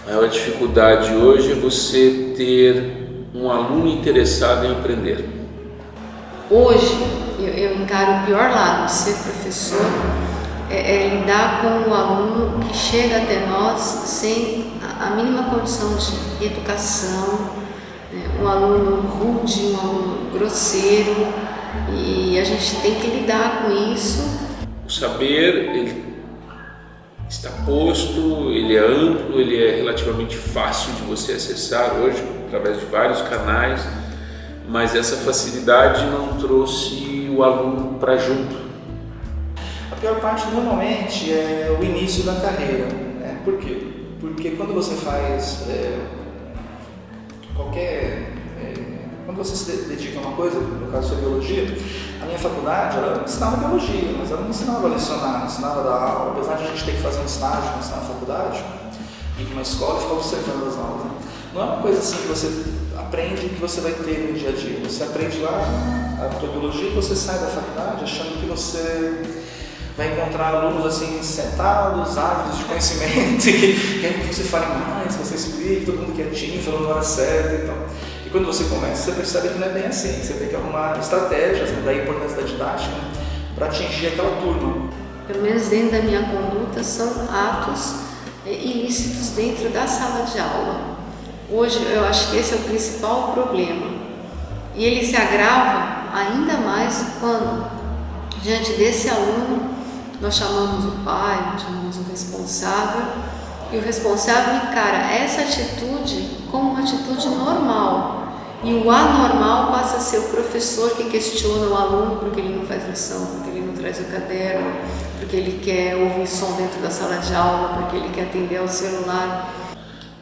A maior dificuldade hoje é você ter um aluno interessado em aprender. Hoje, eu encaro o pior lado de ser professor, é lidar com o aluno que chega até nós sem a mínima condição de educação, né? Um aluno rude, um aluno grosseiro, e a gente tem que lidar com isso. O saber, ele está posto, ele é amplo, ele é relativamente fácil de você acessar hoje, através de vários canais, mas essa facilidade não trouxe o aluno para junto. A pior parte normalmente é o início da carreira, né? Por quê? Porque quando você faz quando você se dedica a uma coisa, no caso da biologia, a minha faculdade ela ensinava biologia, mas ela não ensinava a lecionar, não ensinava a dar aula, apesar de a gente ter que fazer um estágio quando está na faculdade, ir para uma escola e ficar observando as aulas. Né? Não é uma coisa assim que você aprende o que você vai ter no dia a dia. Você aprende lá a tua biologia e você sai da faculdade achando que você vai encontrar alunos assim sentados, ávidos de conhecimento, que querem que você fale mais, que você explique, todo mundo quietinho, falando na hora certa e tal. E quando você começa, você percebe que não é bem assim. Você tem que arrumar estratégias, né, da importância da didática, para atingir aquela turma. Pelo menos dentro da minha conduta, são atos ilícitos dentro da sala de aula. Hoje eu acho que esse é o principal problema. E ele se agrava ainda mais quando, diante desse aluno, nós chamamos o pai, nós chamamos o responsável, e o responsável encara essa atitude como uma atitude normal. E o anormal passa a ser o professor que questiona o aluno porque ele não faz lição, porque ele não traz o caderno, porque ele quer ouvir som dentro da sala de aula, porque ele quer atender ao celular.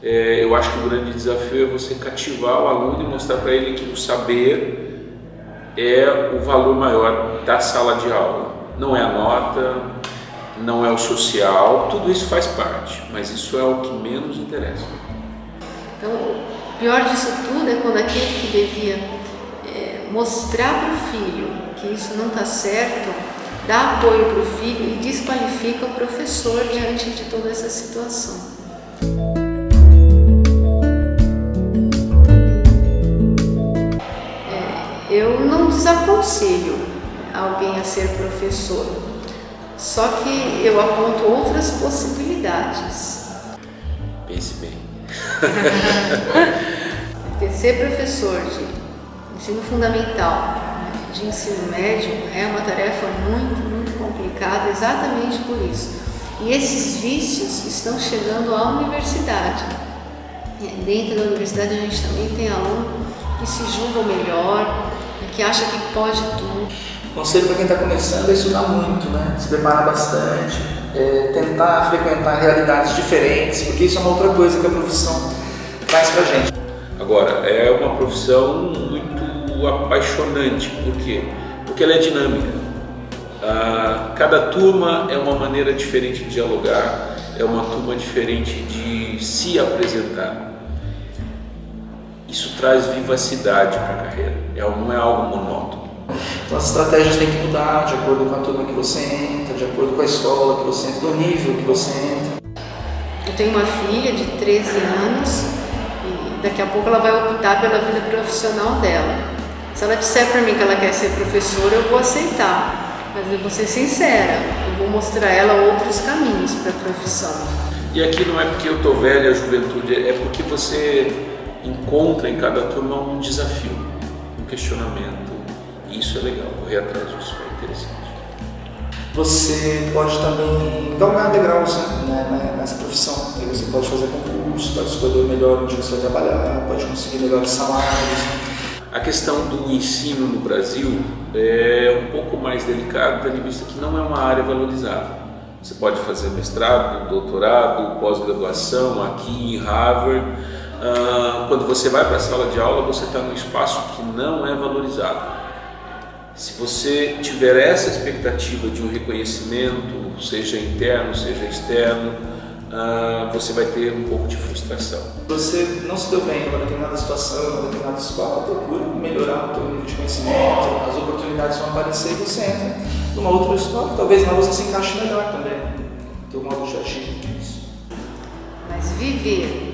Eu acho que o grande desafio é você cativar o aluno e mostrar para ele que o saber é o valor maior da sala de aula. Não é a nota, não é o social, tudo isso faz parte, mas isso é o que menos interessa. Então, o pior disso tudo é quando aquele que devia mostrar para o filho que isso não está certo, dá apoio para o filho e desqualifica o professor diante de toda essa situação. Eu não desaconselho alguém a ser professor, só que eu aponto outras possibilidades. Pense bem. Porque ser professor de ensino fundamental, de ensino médio, é uma tarefa muito, muito complicada exatamente por isso. E esses vícios estão chegando à universidade. Dentro da universidade a gente também tem aluno que se julga melhor, que acha que pode tudo. Conselho para quem está começando é estudar muito, né? Se preparar bastante, tentar frequentar realidades diferentes, porque isso é uma outra coisa que a profissão faz para a gente. Agora, é uma profissão muito apaixonante. Por quê? Porque ela é dinâmica. Cada turma é uma maneira diferente de dialogar, é uma turma diferente de se apresentar. Isso traz vivacidade para a carreira, não é algo monótono. Então as estratégias têm que mudar de acordo com a turma que você entra, de acordo com a escola que você entra, do nível que você entra. Eu tenho uma filha de 13 anos e daqui a pouco ela vai optar pela vida profissional dela. Se ela disser para mim que ela quer ser professora, eu vou aceitar, mas eu vou ser sincera, eu vou mostrar a ela outros caminhos para a profissão. E aqui não é porque eu estou velha, a juventude, é porque você encontra em cada turma um desafio, um questionamento. Isso é legal, correr atrás disso é interessante. Você pode também galgar degraus, né, nessa profissão. Você pode fazer concurso, pode escolher melhor onde você vai trabalhar, pode conseguir melhores salários. A questão do ensino no Brasil é um pouco mais delicada, tendo em vista que não é uma área valorizada. Você pode fazer mestrado, doutorado, pós-graduação aqui em Harvard. Quando você vai para a sala de aula, você está num espaço que não é valorizado. Se você tiver essa expectativa de um reconhecimento, seja interno, seja externo, você vai ter um pouco de frustração. Você não se deu bem em uma determinada situação, em uma determinada escola, procura melhorar o seu nível de conhecimento, as oportunidades vão aparecer e você entra numa outra escola, talvez lá você se encaixe melhor também, ter um objetivo disso. Mas viver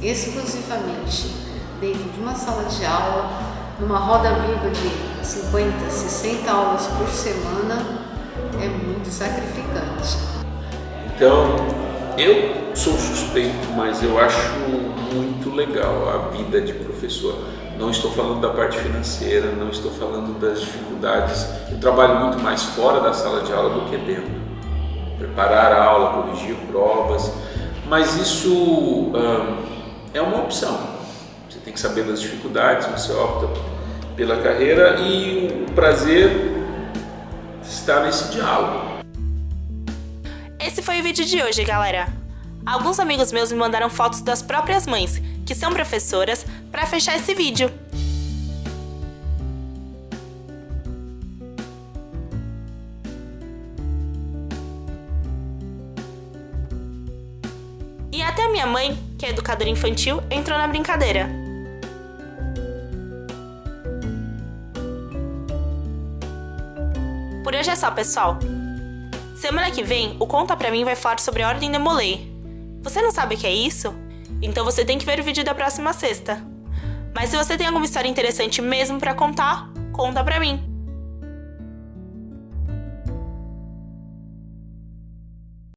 exclusivamente dentro de uma sala de aula, numa roda viva de 50, 60 aulas por semana, é muito sacrificante. Então, eu sou suspeito, mas eu acho muito legal a vida de professor. Não estou falando da parte financeira, não estou falando das dificuldades. Eu trabalho muito mais fora da sala de aula do que dentro. Preparar a aula, corrigir provas, mas isso é uma opção. Você tem que saber das dificuldades, você opta pela carreira e o prazer está nesse diálogo. Esse foi o vídeo de hoje, galera. Alguns amigos meus me mandaram fotos das próprias mães, que são professoras, para fechar esse vídeo. E até a minha mãe, que é educadora infantil, entrou na brincadeira. Por hoje é só, pessoal. Semana que vem, o Conta Pra Mim vai falar sobre a Ordem de Molay. Você não sabe o que é isso? Então você tem que ver o vídeo da próxima sexta. Mas se você tem alguma história interessante mesmo pra contar, conta pra mim.